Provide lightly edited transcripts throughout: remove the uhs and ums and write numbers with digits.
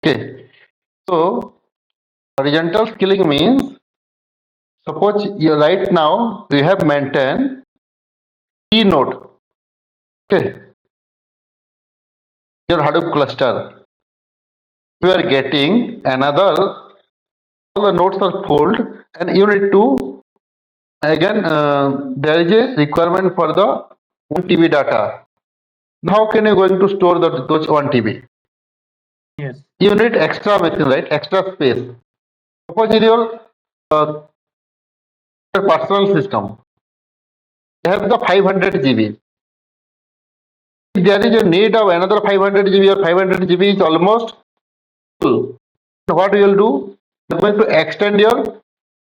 Okay. So horizontal scaling means suppose you right now you have maintained T node. Okay. Your Hadoop cluster. You are getting another, all the nodes are full, and you need to again there is a requirement for the 1 TB data. How can you going to store those 1 TB? Yes. You need extra machine, right? Extra space. Suppose in your personal system, you have the 500 GB. If there is a need of another 500 GB or 500 GB is almost full. What you will do? You are going to extend your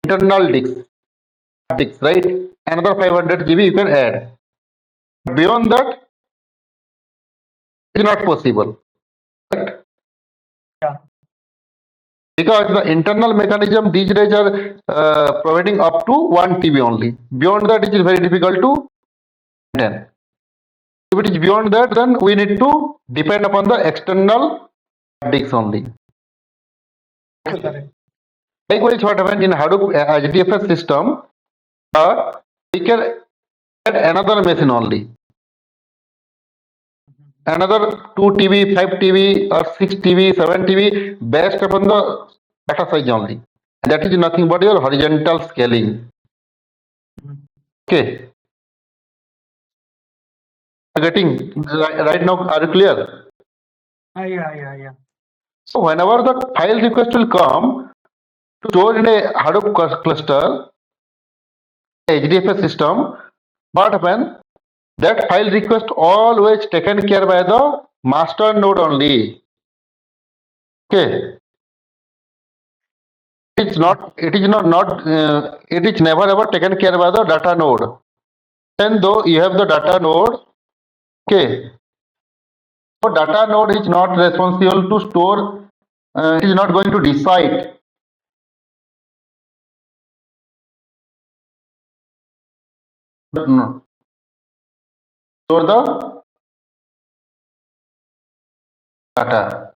internal disk, right? Another 500 GB you can add. Beyond that, it's not possible. Right? Yeah. Because the internal mechanism these days are providing up to 1 TB only. Beyond that, it is very difficult to maintain. If it is beyond that, then we need to depend upon the external disks only. Correct. Likewise, what happens in Hadoop HDFS system, we can add another machine only. Another 2 TB, 5 TB, or 6 TB, 7 TB, based upon the data size only. That is nothing but your horizontal scaling. Okay. Getting right now, are you clear? Yeah. So whenever the file request will come to store in a Hadoop cluster, HDFS system, what happens? That file request always taken care by the master node only. Okay. It is never ever taken care by the data node. Even though you have the data node, okay. So data node is not responsible to store. It is not going to decide. No. Store the data.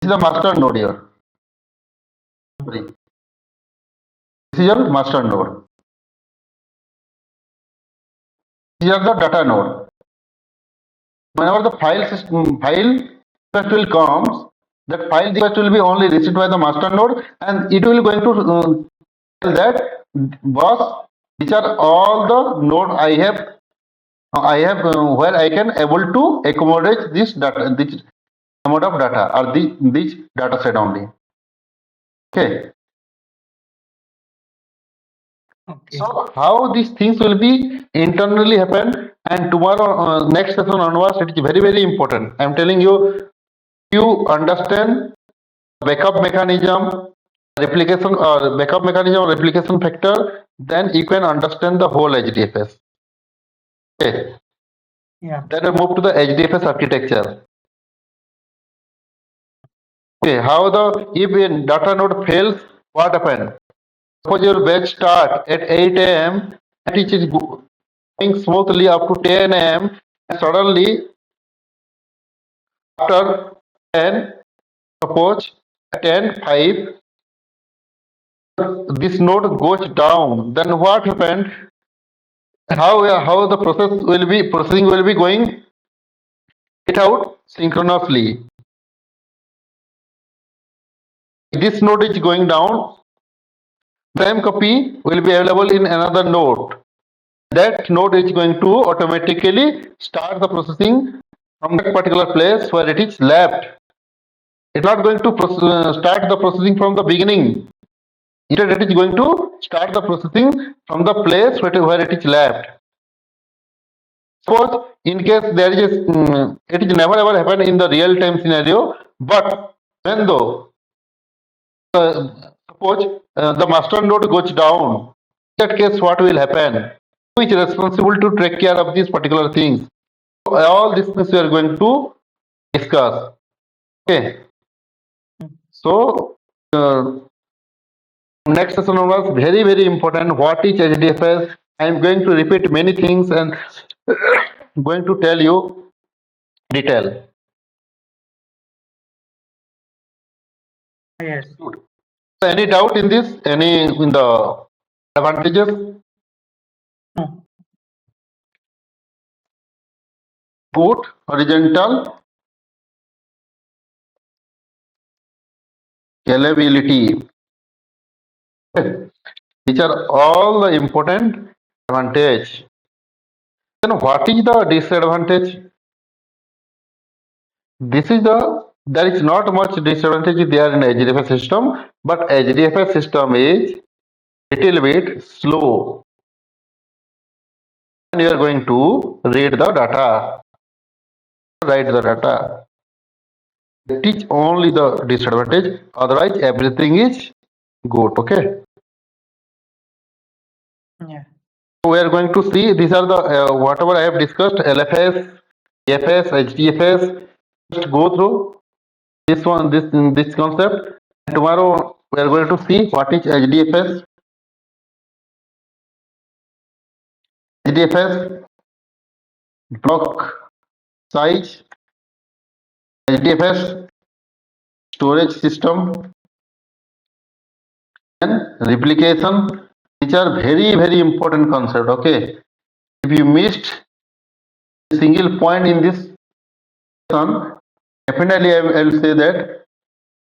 This is the master node here. This is your master node. These are the data node. Whenever the file request will come, that file request will be only received by the master node, and it will going to tell that boss, these are all the node I have where I can able to accommodate this data, this amount of data, or this data set only. Okay. Okay. So how these things will be internally happen, and tomorrow next session onwards, it is very important. I am telling you, you understand backup mechanism, replication or backup mechanism or replication factor, then you can understand the whole HDFS. Okay. Yeah. Then we move to the HDFS architecture. Okay, how the if a data node fails, what happens? Suppose your batch start at 8 a.m. and it is going smoothly up to 10 a.m. and suddenly after 10, suppose 10:05, this node goes down. Then what happened? How the processing will be going it out synchronously. This node is going down, prime copy will be available in another node. That node is going to automatically start the processing from that particular place where it is left. It's not going to start the processing from the beginning. Instead, it is going to start the processing from the place where it is left. Suppose in case there is it is never ever happen in the real time scenario, but when though suppose the master node goes down, in that case what will happen? Who is responsible to take care of these particular things? So, all these things we are going to discuss. Okay. So next session was very important. What is HDFS? I am going to repeat many things and going to tell you detail. Yes. Any doubt in this? Any in the advantages? No. Good, horizontal, scalability. Okay. These are all the important advantage. Then what is the disadvantage? This is there is not much disadvantage there in HDFS system, but HDFS system is little bit slow when you are going to read the data, write the data. That is only the disadvantage. Otherwise, everything is good. Okay. Yeah. We are going to see these are the whatever I have discussed LFS, EFS, HDFS. Just go through this one, this concept. Tomorrow we are going to see what is HDFS, HDFS, block size, HDFS, storage system, and replication. These are very important concept. Okay, if you missed a single point in this lesson, definitely I will say that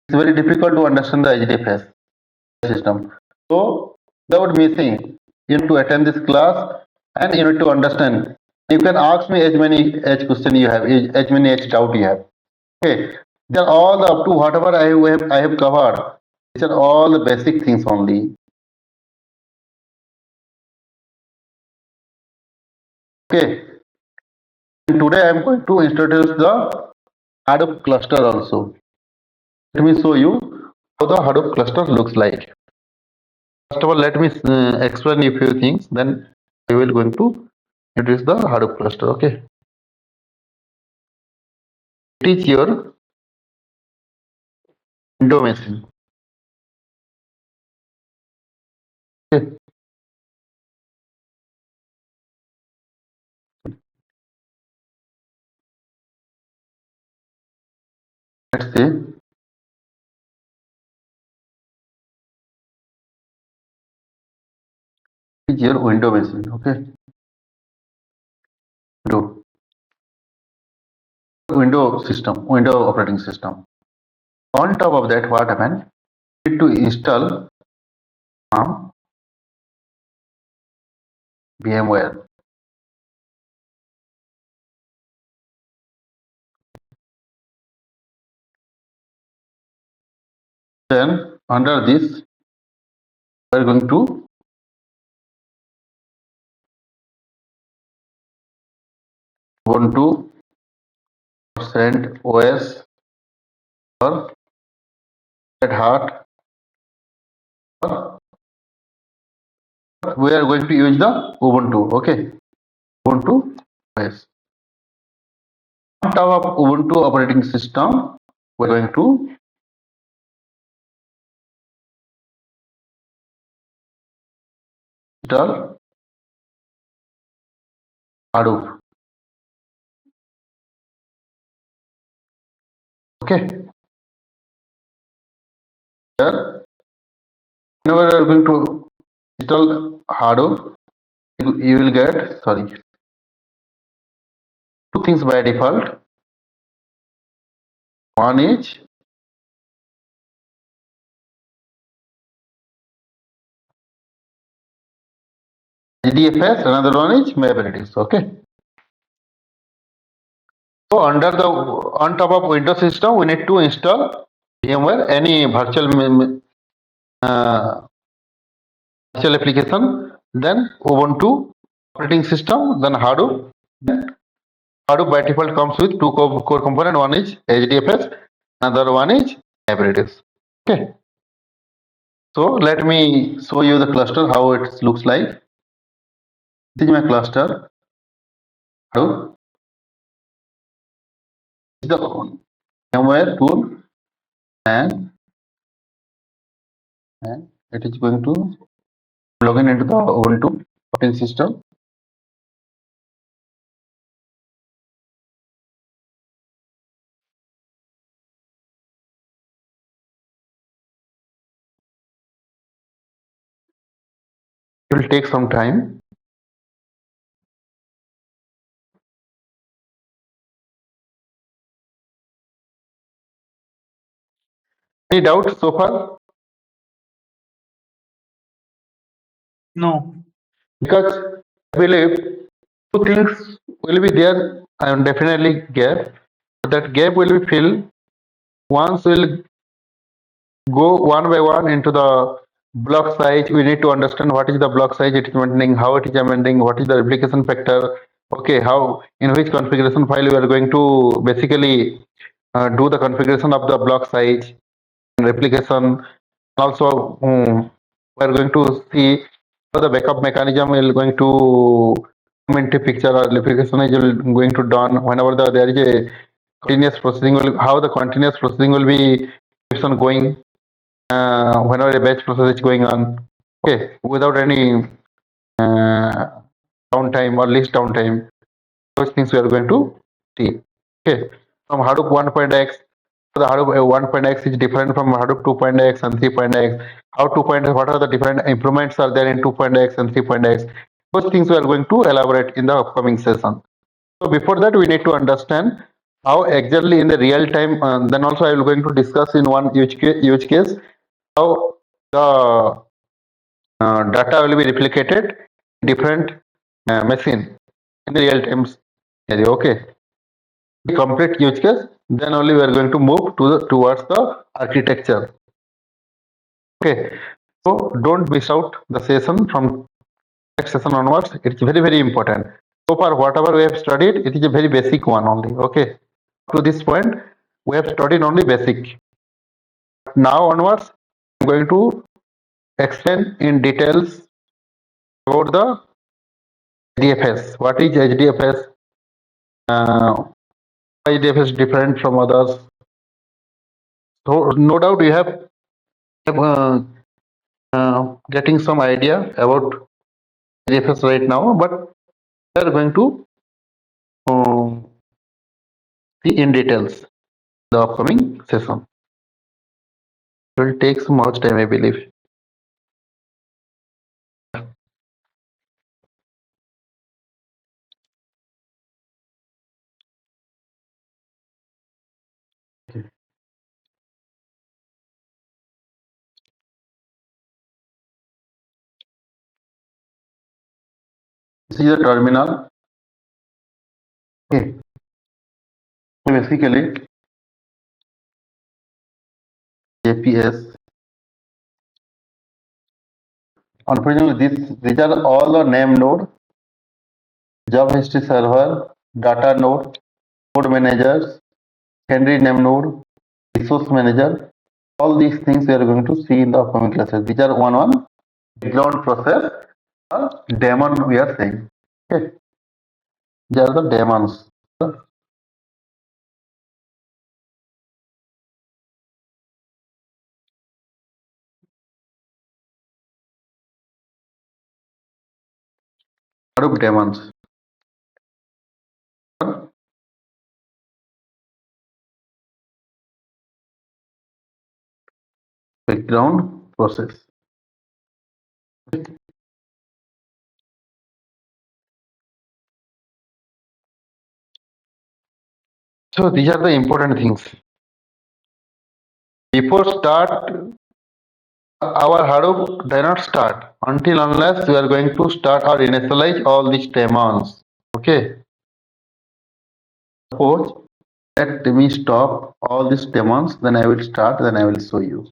it's very difficult to understand the HDFS system. So without missing, you need to attend this class and you need to understand. You can ask me as many as question you have, as many as doubt you have. Okay, they are all up to whatever I have covered. These are all the basic things only. Okay, and today I am going to introduce the Hadoop cluster also. Let me show you how the Hadoop cluster looks like. First of all, let me explain a few things. Then we will going to introduce the Hadoop cluster. Okay, it is your window machine. Okay, let's say it is your window machine. Okay, window system, window operating system. On top of that, what happened? You need to install VMware. Then under this, we are going to Ubuntu send OS or Red Hat. Or we are going to use the Ubuntu. Okay, Ubuntu OS. On top of Ubuntu operating system, we are going to install Hadoop. Okay, here whenever you are going to install Hadoop, you will get two things by default. One is HDFS, another one is Mapreduce. Okay. So under the on top of Windows system, we need to install VMware, any virtual application, then Ubuntu operating system, then Hadoop. Then Hadoop by default comes with two core component. One is HDFS, another one is Mapreduce. Okay. So let me show you the cluster how it looks like. This is my cluster. Hadoop. This is the VMware tool, and it is going to log in into the Ubuntu operating system. It will take some time. Any doubts so far? No. Because I believe two things will be there and definitely gap. That gap will be filled once we'll go one by one into the block size. We need to understand what is the block size it is maintaining, how it is amending, what is the replication factor. Okay, how in which configuration file we are going to basically do the configuration of the block size and replication. Also, we are going to see how the backup mechanism is going to come into picture, or replication is going to done whenever there is a continuous processing. How the continuous processing will be keeps on going whenever a batch process is going on. Okay, without any downtime or least downtime. Those things we are going to see. Okay, from Hadoop 1.x, the Hadoop 1.x is different from Hadoop 2.x and 3.x. How 2.x, what are the different improvements are there in 2.x and 3.x? Those things we are going to elaborate in the upcoming session. So before that, we need to understand how exactly in the real time. Then also I will going to discuss in one use case how the data will be replicated in different machine in the real time scenario. Okay, the complete use case. Then only we are going to move towards the architecture. Okay, so don't miss out the session from next session onwards. It's very important. So far, whatever we have studied, it is a very basic one only. Okay, to this point, we have studied only basic. Now onwards, I'm going to explain in details about the HDFS. What is HDFS? Why HDFS is different from others? So no doubt you have getting some idea about HDFS right now, but we are going to see in details the upcoming session. It will take some much time, I believe. This is the terminal. Okay. So basically, JPS. Unfortunately, these are all the name node, job history server, data node, node managers, secondary name node, resource manager. All these things we are going to see in the upcoming classes. These are one background process, daemon we are saying. Okay. These are the daemons. Hadoop daemons. Background process. So these are the important things. Before start, our Hadoop does not start until unless we are going to start or initialize all these daemons. Okay. Suppose let me stop all these daemons, then I will start, then I will show you.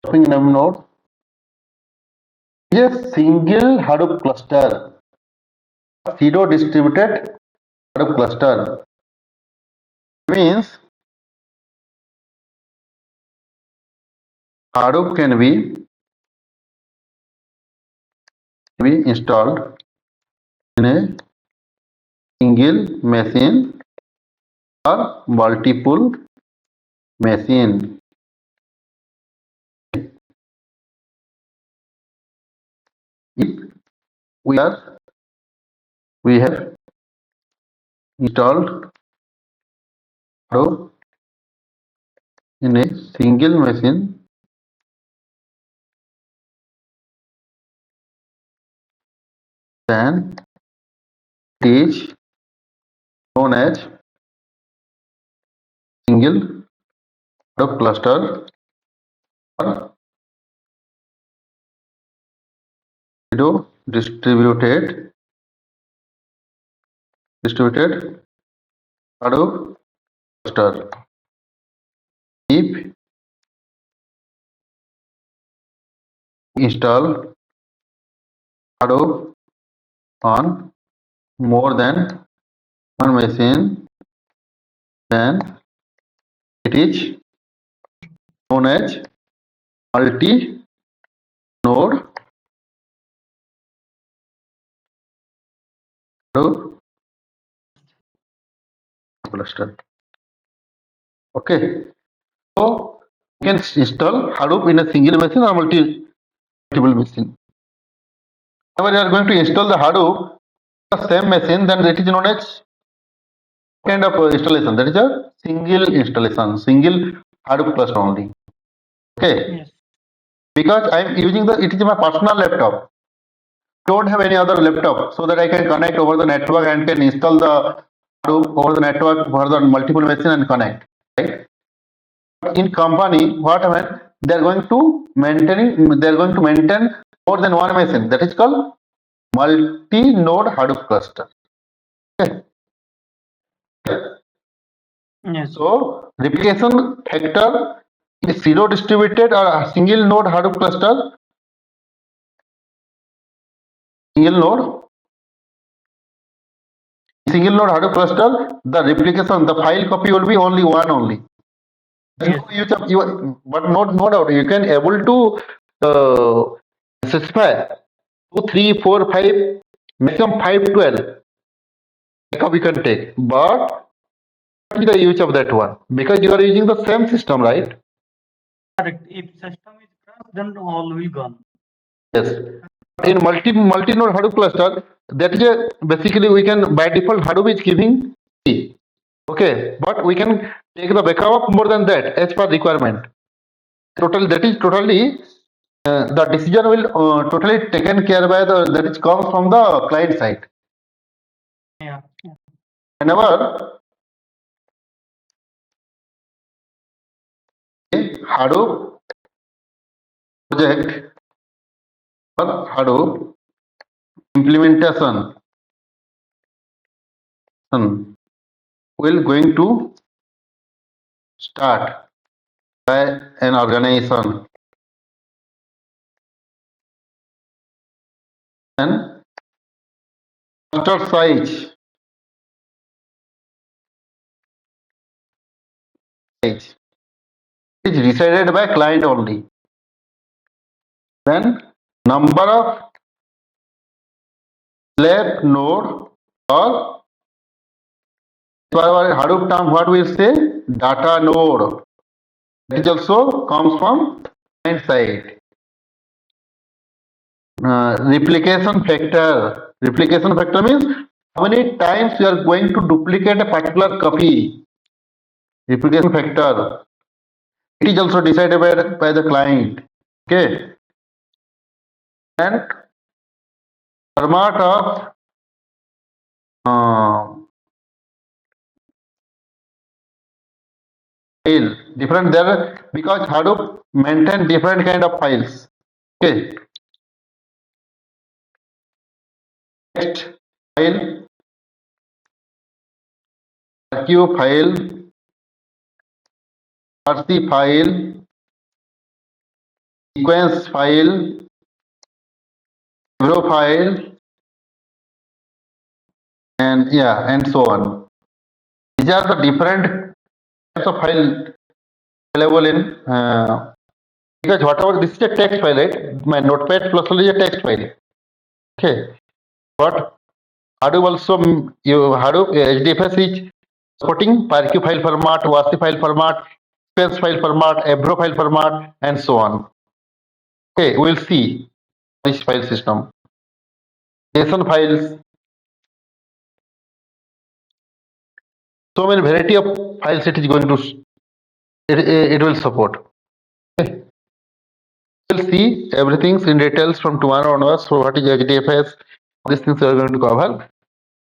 Stopping name node is a single Hadoop cluster, pseudo distributed Hadoop cluster. Means Hadoop can be installed in a single machine or multiple machine. If we have installed Hadoop in a single machine, then it is known as single Hadoop cluster or distributed Hadoop cluster. If install Hadoop on more than one machine, then it is known as multi-node Hadoop cluster. Okay, so you can install Hadoop in a single machine or multiple machine. Whenever you are going to install the Hadoop the same machine, then it is known as kind of installation. That is a single installation, single Hadoop cluster only. Okay, Yes. because I am using it is my personal laptop. Don't have any other laptop so that I can connect over the network and can install the Hadoop over the network for the multiple machine and connect. Right? In company, what happens? They are going to maintain more than one machine. That is called multi-node Hadoop cluster. Okay. Yes. So replication factor is zero distributed or a single node Hadoop cluster. Single node Hadoop cluster, the replication, the file copy will be only one only. Yes. But no doubt you can able to specify 2, 3, 4, 5, maximum 5, 12 backup you can take. But what is the use of that one? Because you are using the same system, right? Correct. If system is crashed, then all will gone. Yes. In multi-node Hadoop cluster, that is basically we can by default Hadoop is giving key. Okay, but we can take the backup more than that as per requirement. That is totally the decision will totally taken care by that is comes from the client side. Yeah. Whenever a Hadoop project or Hadoop implementation will going to start by an organization, and cluster size is decided by client only. Then number of slave node or our Hadoop term what we say data node, that is also comes from client side. Replication factor means how many times you are going to duplicate a particular copy. Replication factor, it is also decided by the client. Okay, and format of file different there because Hadoop maintain different kind of files. Okay, text file, archive file, RC file, sequence file, Avro file, and yeah, and so on. These are the different types of file available in because whatever this is a text file, right? My Notepad plus is a text file. Okay, but Hadoop also Hadoop HDFS is supporting PyRQ file format, WASI file format, space file format, Avro file format, and so on. Okay, we'll see this file system. JSON files, so many variety of files it is going to it will support. Okay. We'll see everything in details from tomorrow onwards. So what is HDFS? These things we are going to cover.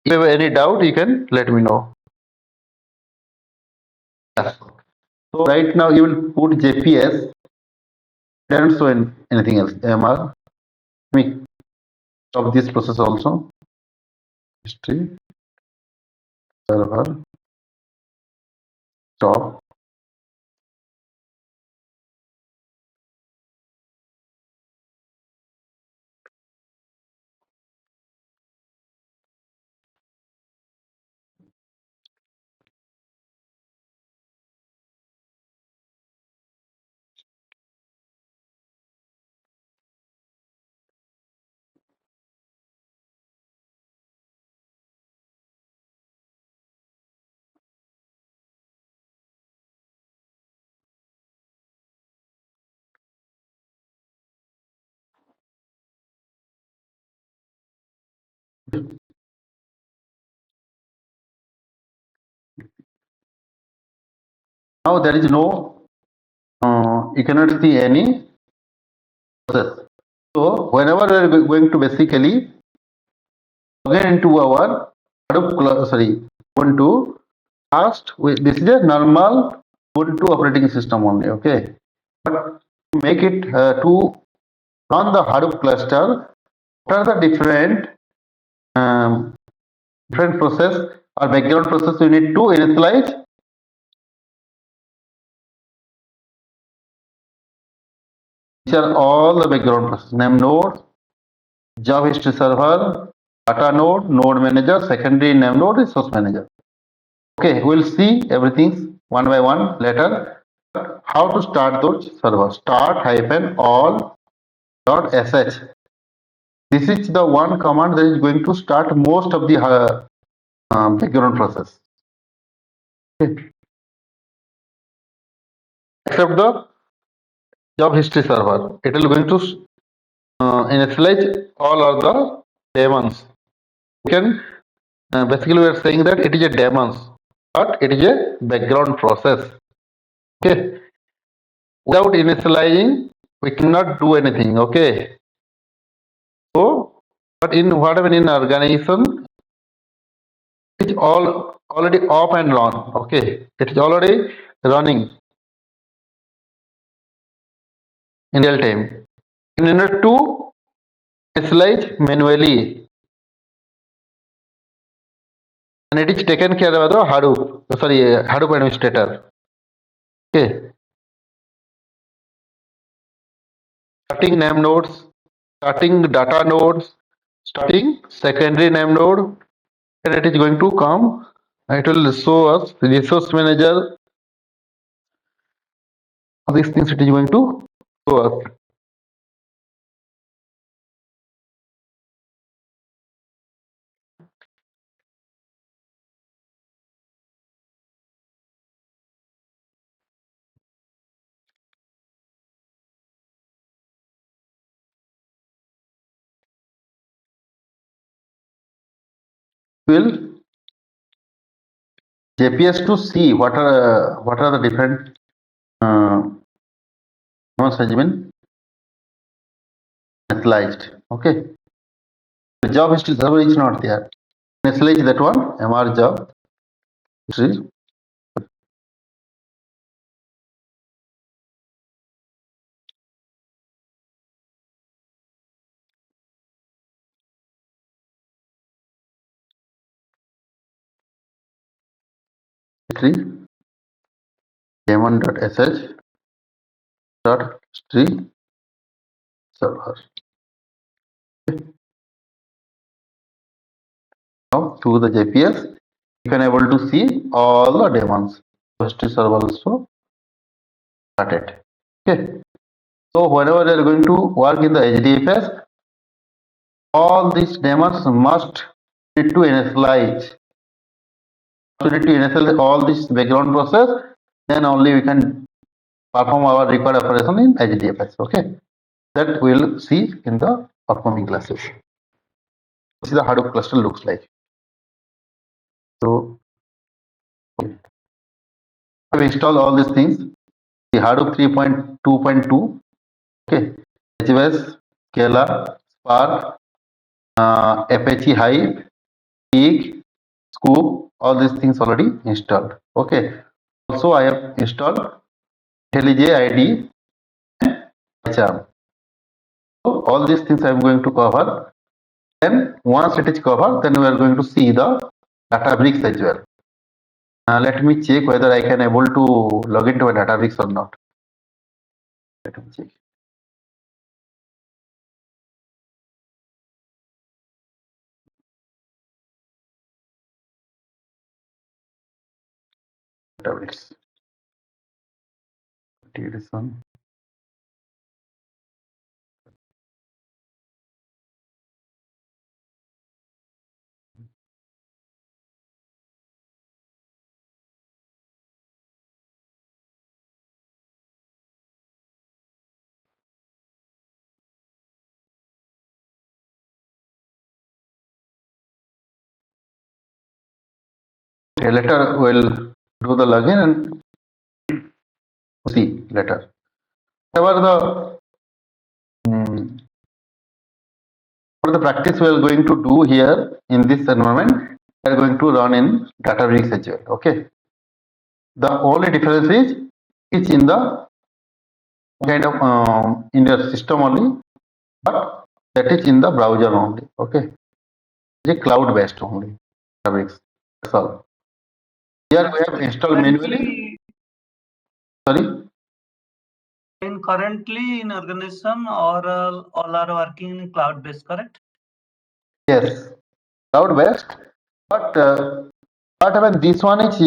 If you have any doubt, you can let me know. Yes. So right now you will put JPS. Don't show anything else. MR. Let me stop this process also. History. Server. Stop. Now there is no. You cannot see any process. So whenever we are going to basically log into our Hadoop, Ubuntu, first this is a normal Ubuntu operating system only. Okay, but to make it to run the Hadoop cluster, what are the different process or background process you need to initialize? These are all the background process: name node, job history server, data node, node manager, secondary name node, resource manager. Okay, we'll see everything one by one later. How to start those servers? Start-all.sh. This is the one command that is going to start most of the background process. Okay. Except the job history server, it will going to initialize all of the daemons. We can basically we are saying that it is a daemons, but it is a background process. Okay. Without initializing, we cannot do anything. Okay. So, but in whatever in organization, it's all already off and on. Okay, it is already running in real time. In order to initialize manually, and it is taken care of the Hadoop. Hadoop administrator. Okay, starting name nodes, starting data nodes, starting secondary name node, and it is going to come. It will show us resource manager. These things it is going to show us. Will JPS to see what are the different nodes has been initialized. Okay, the job history server is not there. Initialize that one. MR job history. daemon.sh dot history server. Okay. Now through the JPS, you can able to see all the daemons. History server also started. Okay. So whenever you are going to work in the HDFS, all these daemons must need to initialize. we need to initialize all this background process, then only we can perform our required operation in HDFS. Okay, that we'll see in the upcoming classes. This is the Hadoop cluster looks like. So I've installed all these things. The Hadoop 3.2.2. Okay, HBase, Scala, Spark, Apache Hive, Peak, Scoop, all these things already installed. Okay. Also, I have installed IntelliJ IDE and PyCharm. So all these things I am going to cover. Then once it is covered, then we are going to see the Databricks as well. Let me check whether I can able to log into a Databricks or not. Let me check. Databricks. It is on. Okay, later we'll do the login and see later. Whatever the practice we are going to do here in this environment, we are going to run in Databricks as well. Okay. The only difference is it's in the kind of in your system only, but that is in the browser only. Okay. It's a cloud based only. Databricks. That's all. Here we have installed manually. Sorry. Currently in organization, or all are working in cloud based, correct? Yes, cloud based, but what happened? This one is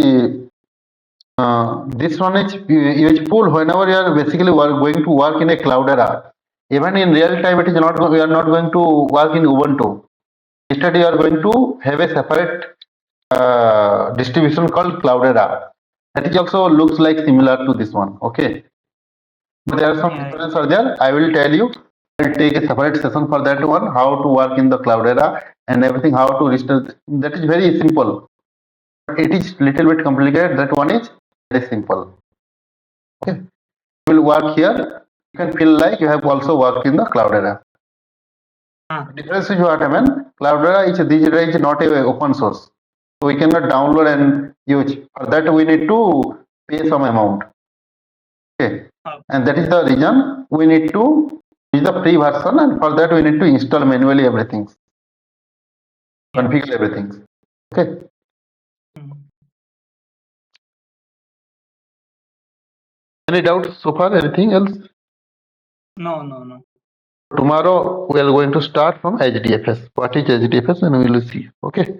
useful whenever you are basically going to work in a cloud era. Even in real time, it is not. We are not going to work in Ubuntu. Instead, you are going to have a separate distribution called Cloudera. That is also looks like similar to this one. Okay. But there are some differences are there. I will tell you. I'll take a separate session for that one. How to work in the Cloudera and everything. How to restore. That is very simple. But it is little bit complicated. That one is very simple. Okay. You will work here. You can feel like you have also worked in the Cloudera. The difference is what I mean. Cloudera is not a open source. So we cannot download and use. For that we need to pay some amount. Okay. And that is the reason we need to use the free version, and for that we need to install manually everything. Configure everything. Okay. Any doubts so far? Anything else? No. Tomorrow we are going to start from HDFS. What is HDFS? And we will see. Okay.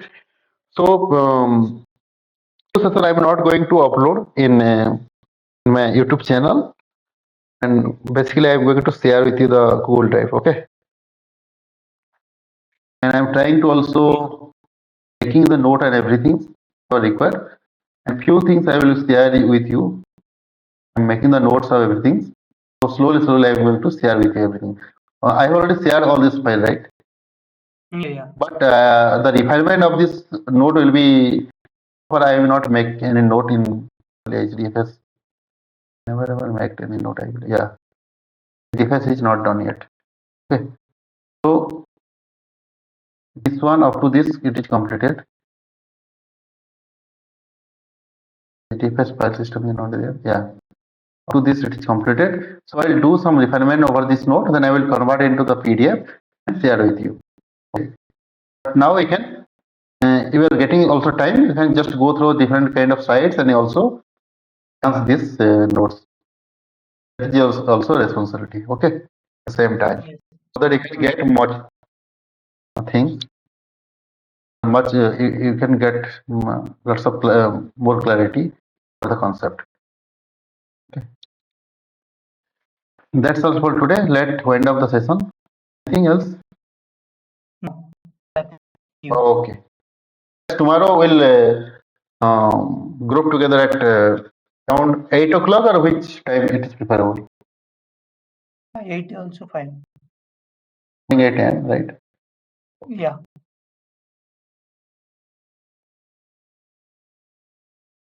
So I am not going to upload in my YouTube channel, and basically I am going to share with you the Google Drive. Okay. And I am trying to also taking the note and everything required. And few things I will share with you. I'm making the notes of everything. So slowly I am going to share with you everything. I have already shared all this file, right? Yeah. But the refinement of this note will be, for I will not make any note in HDFS. Never ever make any note. I will, yeah. HDFS is not done yet. Okay. So this one up to this it is completed. HDFS file system is not there. Yeah. Up to this it is completed. So I will do some refinement over this note. Then I will convert it into the PDF and share with you. Okay. Now we can. If you are getting also time, you can just go through different kind of sites and also answer this notes. That is also responsibility. Okay, at the same time, so that you can get much things, much you can get lots of more clarity for the concept. Okay, that's all for today. Let's wind up the session. Anything else? No. Okay. Tomorrow we'll group together at around 8 o'clock, or which time it is preferable? 8 also fine. Morning 8 a.m., right? Yeah.